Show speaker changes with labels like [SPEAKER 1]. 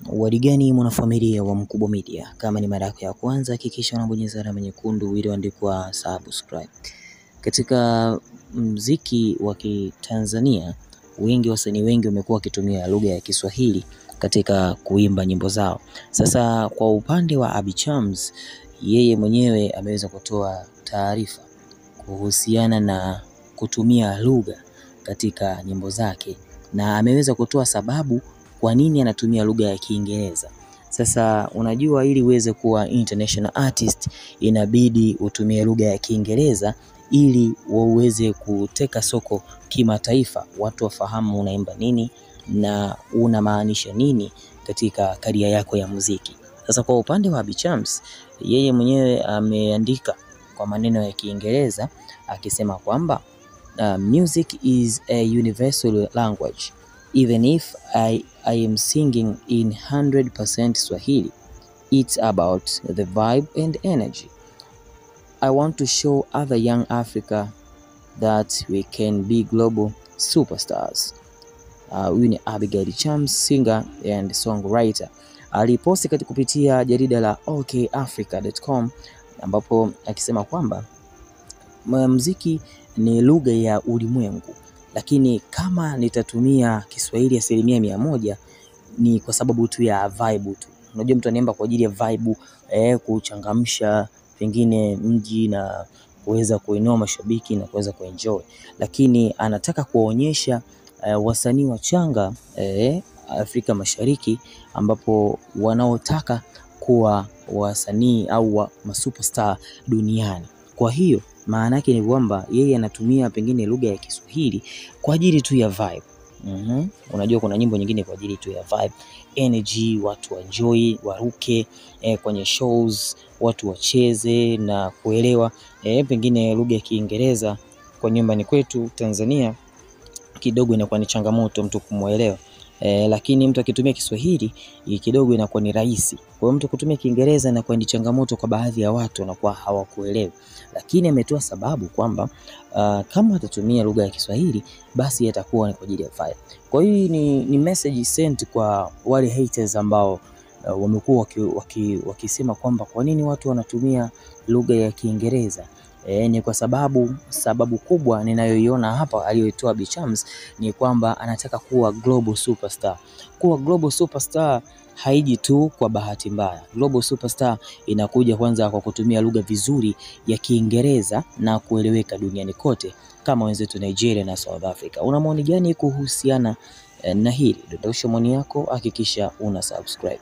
[SPEAKER 1] Wadigani mwanafamilia wa Mkubwa Media, kama ni mara yako ya kwanza hakikisha unabonyeza alama nyekundu iliyoandikwa subscribe. Katika muziki wa Kitanzania, wasanii wengi wamekuwa wakitumia lugha ya Kiswahili katika kuimba nyimbo zao. Sasa kwa upande wa Abby Chams, yeye mwenyewe ameweza kutoa taarifa kuhusiana na kutumia lugha katika nyimbo zake, na ameweza kutoa sababu kwa nini anatumia lugha ya Kiingereza. Sasa unajua, ili uweze kuwa international artist inabidi utumie lugha ya Kiingereza ili uweze kuteka soko kimataifa, watu wafahamu unaimba nini na unamaanisha nini katika career yako ya muziki. Sasa kwa upande wa Abby Chams, yeye mwenyewe ameandika kwa maneno ya Kiingereza akisema kwamba music is a universal language. Even if I am singing in 100% Swahili, it's about the vibe and energy. I want to show other young Africa that we can be global superstars. Huyu ni Abigail Chams, singer and songwriter. Aliposti katika kupitia jarida la okafrica.com, ambapo akisema kwamba muziki ni lugha ya ulimwengu, lakini kama nitatumia Kiswahili 100% ni kwa sababu tu ya vibe tu. Unajua mtu anaimba kwa ajili ya vibe, kuchangamsha pengine mji na kuweza kuinua mashabiki na kuweza kuenjoy, lakini anataka kuonyesha wasanii wachanga Afrika Mashariki, ambapo wanaotaka kuwa wasanii au superstar duniani. Kwa hiyo maana yake ni kwamba yeye anatumia pengine lugha ya Kiswahili kwa ajili tu ya vibe. Unajua kuna nyimbo nyingine kwa ajili tu ya vibe, energy, watu enjoy, waruke kwenye shows, watu wacheze na kuelewa. Pengine lugha ya Kiingereza kwa nyumbani kwetu Tanzania kidogo inakuwa ni changamoto mtu kumuelewa. Lakini mtu akitumia Kiswahili kidogo inakuwa ni rahisi. Kwa mtu kutumia Kiingereza inakuwa ni changamoto kwa baadhi ya watu, wanakuwa hawakuelewi. Lakini ametoa sababu kwamba kama atatumia lugha ya Kiswahili basi yatakuwa ni kwa ajili ya vibe. Kwa hiyo ni message sent kwa wale haters ambao wamekuwa wakisema kwamba kwa nini watu wanatumia lugha ya Kiingereza. Ni kwa sababu kubwa ninayoiona hapa aliyoitoa Abby Chams ni kwamba anataka kuwa global superstar. Kuwa global superstar haiji tu kwa bahati mbaya. Global superstar inakuja kwanza kwa kutumia lugha vizuri ya Kiingereza na kueleweka duniani kote kama wenzetu Nigeria na South Africa. Una maoni gani kuhusiana na hili? Dondosha maoni yako, hakikisha una subscribe.